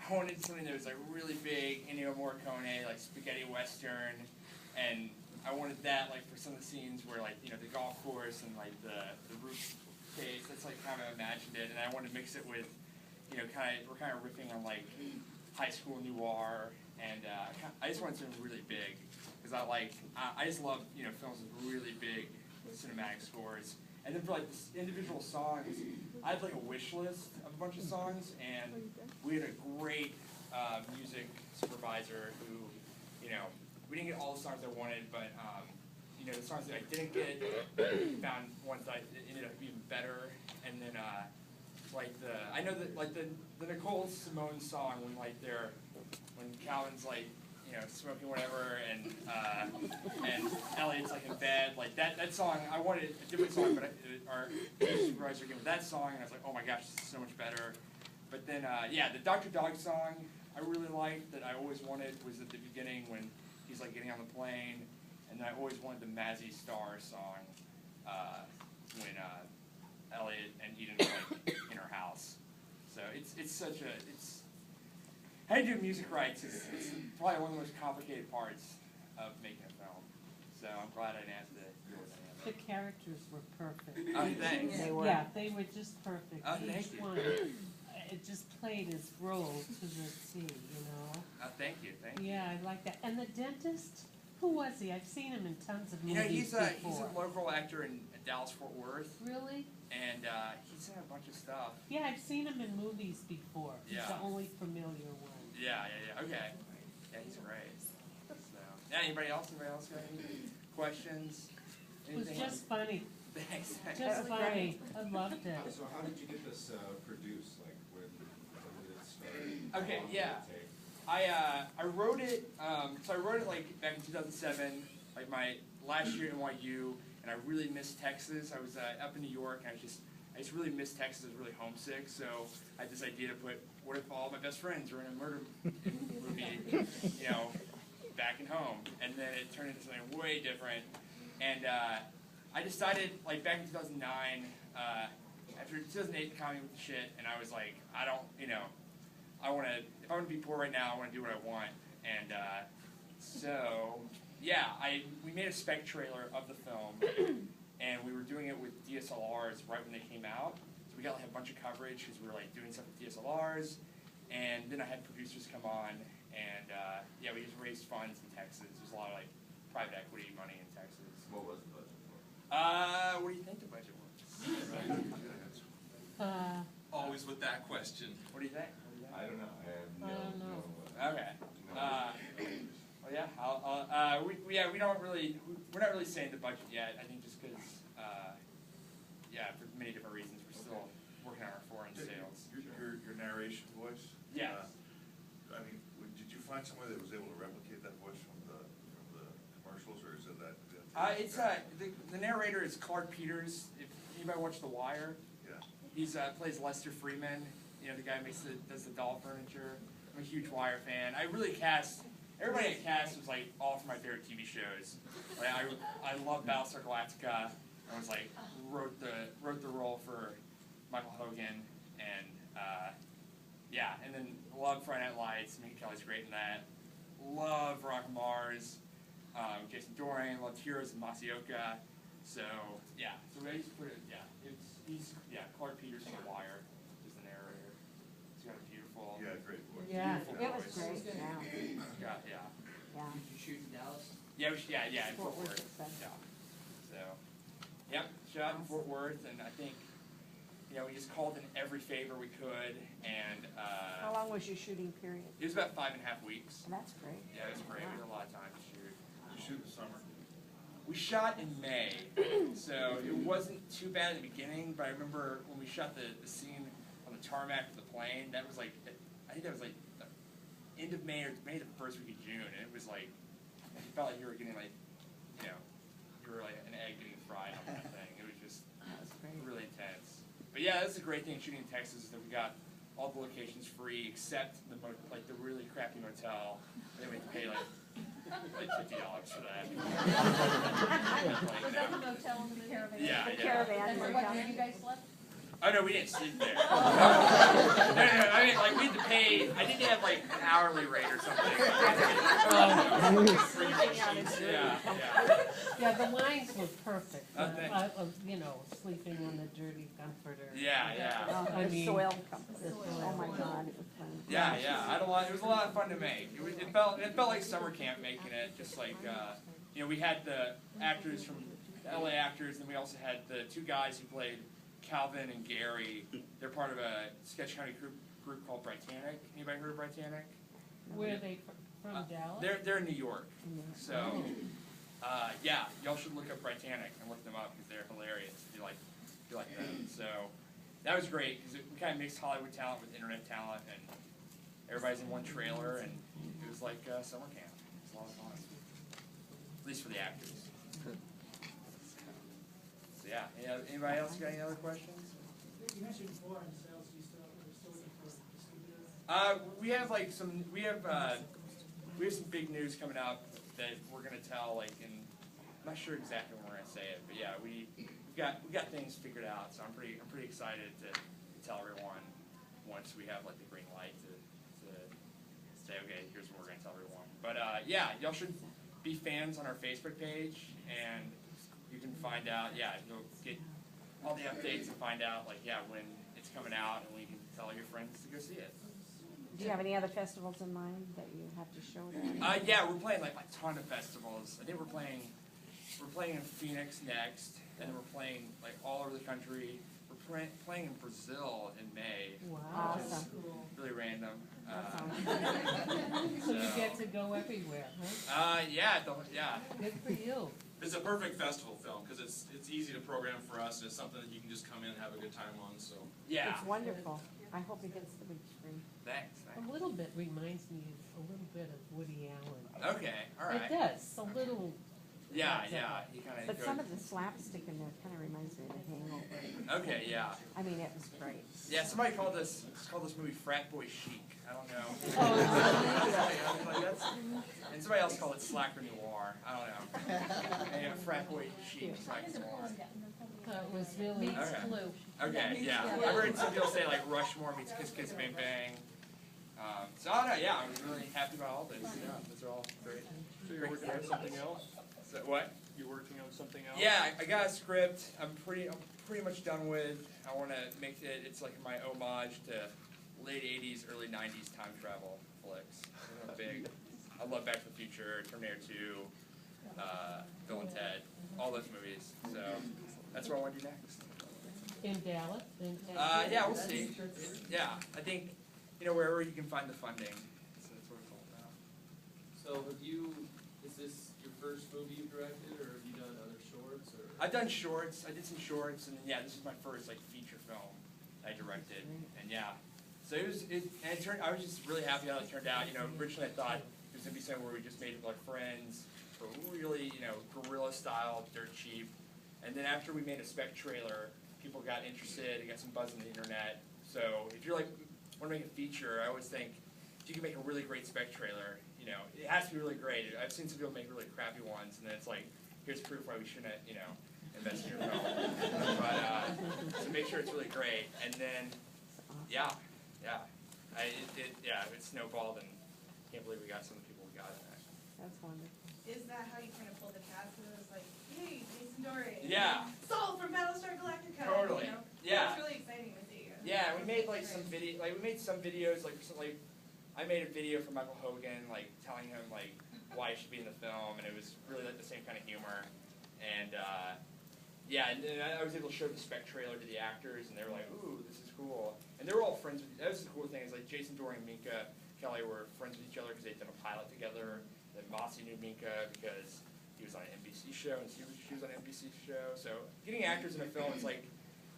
honed into something that was like really big, Ennio Morricone, like spaghetti western, and I wanted that like for some of the scenes where like the golf course and like the roof case. That's like kind of imagined it, and I wanted to mix it with we're kind of riffing on like high school noir, and I just wanted something really big because I just love films with really big cinematic scores. And then for like the individual songs, I had like a wish list of a bunch of songs, and we had a great music supervisor who, we didn't get all the songs I wanted, but the songs that I didn't get, found ones that ended up even better. And then I know that like the Nicole Simone song when Calvin's like smoking whatever, and Elliot's like in bed, like that song. I wanted a different song, but our supervisor gave me that song, and I was like, oh my gosh, this is so much better. But then the Dr. Dog song I really liked that I always wanted was at the beginning when he's like getting on the plane, and then I always wanted the Mazzy Star song when Elliot and Eden were like in her house. So it's such a how to do music rights is probably one of the most complicated parts of making a film. So I'm glad I didn't have to deal with any of The it. characters were perfect. Oh, thanks. They were. Yeah, they were just perfect. Oh, thank Each you. one, it just played his role to the T, Thank you, thank you. Yeah, I like that. And the dentist, who was he? I've seen him in tons of movies He's before. he's a local actor in Dallas-Fort Worth. Really? And he's in a bunch of stuff. Yeah, I've seen him in movies before. He's Yeah. the only familiar one. Yeah, okay. Yeah, he's great. So, anybody else got any questions? It was Anything? just funny. Thanks. Just funny. I loved it. So how did you get this produced? Like when did it start? Okay, yeah. I wrote it. So I wrote it like back in 2007, like my last year at NYU, and I really missed Texas. I was up in New York, and I just really missed Texas. I was really homesick, so I had this idea to put what if all my best friends were in a murder movie, back at home, and then it turned into something way different. And I decided, like back in 2009, after 2008, the comedy with the shit, and I was like, I don't, I want to, if I want to be poor right now, I want to do what I want. And so, yeah, we made a spec trailer of the film, and we were doing it with DSLRs right when they came out. So we got like a bunch of coverage because we were like doing stuff with DSLRs, and then I had producers come on, and we just raised funds in Texas. There's a lot of like private equity money in Texas. What was the budget for? What do you think the budget was? Always with that question. What do you think? I don't know. I don't know. Okay. Well, yeah. We don't really. We're not really saying the budget yet. I think just because, for many different reasons, we're still working on our foreign sales. Your narration voice. Yeah. I mean, did you find somebody that was able to replicate that voice from the commercials, or is it that? It's the narrator is Clark Peters. If anybody watched The Wire, Yeah. he's plays Lester Freeman. The guy who does the doll furniture. I'm a huge Wire fan. I really cast. Everybody at cast was like all from my favorite TV shows. Like, I love Battlestar Galactica. I was like wrote the role for Michael Hogan, and and then love Friday Night Lights. Minka Kelly's great in that. Love Veronica Mars, Jason Doran. Loved Heroes and Masioka. So I used to put it. He's Clark Peters from The Wire is the narrator. He's got a beautiful. Yeah, great voice. Yeah, beautiful it was voice. great. Yeah. Yeah. Yeah. Did you shoot in Dallas? Yeah, in Fort Fort Worth, Worth. it said. Yeah. So, shot in Fort Worth, and I think, we just called in every favor we could, and How long was your shooting period? it was about 5.5 weeks. That's great. Yeah, it was great. We had a lot of time to shoot. Did you shoot in the summer? We shot in May, so it wasn't too bad at the beginning, but I remember when we shot the scene on the tarmac of the plane, that was like, I think that was like the end of May or May the first week of June, and it was like, you felt like you were getting like, you were like an egg getting fried on that thing. It was just That's great. really intense. But yeah, that's the great thing shooting in Texas is that we got all the locations free except the really crappy motel. And then we had to pay like $50 for that. Was that the motel in the caravan? Yeah, The yeah. caravan And so what motel. year you guys slept? Oh no, we didn't sleep there. No, I mean, like we had to pay. I think they had like an hourly rate or something. Yeah. Yeah, the lines were perfect. Thanks. You know, sleeping on the dirty comforter. Yeah. Oh, I the mean, soil company. the soil. Oh my God, it was fun. Yeah. I had a lot. It was a lot of fun to make. It felt like summer camp making it. Just like you know, we had the actors from the LA actors, and we also had the two guys who played Calvin and Gary. They're part of a sketch comedy group called Britannic. Anybody heard of Britannic? Where are they from? Dallas? They're in New York. So yeah, y'all should look up Britannic and look them up because they're hilarious if you like them. So that was great because we kind of mixed Hollywood talent with internet talent, and everybody's in one trailer, and it was like summer camp. It was a lot of fun, at least for the actors. So yeah, anybody else got any other questions? You mentioned foreign sales. You still looking for distributors? We have like some we have some big news coming up that we're gonna tell like in. I'm not sure exactly when we're gonna say it, but yeah, we got things figured out. So I'm pretty excited to tell everyone once we have like the green light to say okay, here's what we're gonna tell everyone. But yeah, y'all should be fans on our Facebook page, and you can find out. Yeah, you'll get all the updates and find out like when it's coming out, and we can tell your friends to go see it. Do you have any other festivals in mind that you have to show them? Yeah, we're playing like a ton of festivals. I think we're playing in Phoenix next, and then we're playing like all over the country. We're playing in Brazil in May. Wow. Which is Awesome. really random. So you get to go everywhere, huh? Yeah. Good for you. It's a perfect festival film because it's easy to program for us, and it's something that you can just come in and have a good time on. So Yeah. It's wonderful. I hope it gets the big screen. Thanks. A little bit reminds me of a little bit of Woody Allen. Okay. All right. It does, a little. Yeah. He kind of. But some of the slapstick in there kind of reminds me of The Hangover. Okay. Yeah. I mean, it was great. Yeah. Somebody called this movie Frat Boy Chic. I don't know. Oh, And somebody else called it Slacker Noir. I don't know. Yeah, Frat Boy Chic, Slacker Noir. it was really blue. Okay, yeah. I've heard some people say like Rushmore meets Kiss Kiss Bang Bang. So I don't know, yeah, I'm really happy about all this. Yeah, those are all great. So you're working on something else? So, what? You're working on something else? Yeah, I got a script. I'm pretty much done with. I want to make it. It's like my homage to late '80s, early '90s time travel flicks. Big. I love Back to the Future, Terminator 2, Bill and Ted, all those movies. So that's what I want to do next. In Dallas? Yeah, we'll see. Yeah, I think wherever you can find the funding. So that's what it's all about. So is this your first movie you've directed, or have you done other shorts? Or? I've done shorts. I did some shorts, and then yeah, this is my first like feature film I directed, and yeah. So I was just really happy how it turned out. Originally I thought it was gonna be something where we just made it like friends, or really guerrilla style, dirt cheap. And then after we made a spec trailer, people got interested. It got some buzz on the internet. So if you're like want to make a feature, I always think if you can make a really great spec trailer, it has to be really great. I've seen some people make really crappy ones, and then it's like, here's proof why we shouldn't, invest in your film. But so make sure it's really great, and then it snowballed, and I can't believe we got some of the people we got in it. That's wonderful. Is that how you kind of pulled the cast? It was like, hey, Jason Doran. Yeah. Saul from Battlestar Galactica. Totally. Yeah. It's really exciting to see. Yeah, we made like some video, we made some videos, I made a video for Michael Hogan, like telling him like why he should be in the film, and it was really like the same kind of humor, and and I was able to show the spec trailer to the actors, and they were like, ooh, this is cool, and they were all friends with. That was the cool thing is like Jason Doran and Minka Kelly were friends with each other because they'd done a pilot together. Then Mossy knew Minka because he was on an NBC show, and she was on an NBC show. So getting actors in a film is like,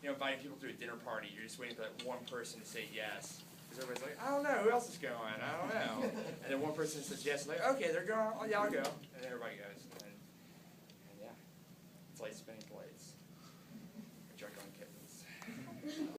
inviting people to a dinner party. You're just waiting for that one person to say yes. Because everybody's like, I don't know, who else is going? I don't know. And then one person says yes, like, okay, they're going, oh yeah, I'll go. And everybody goes. And yeah, it's like spinning plates. Or juggling kittens.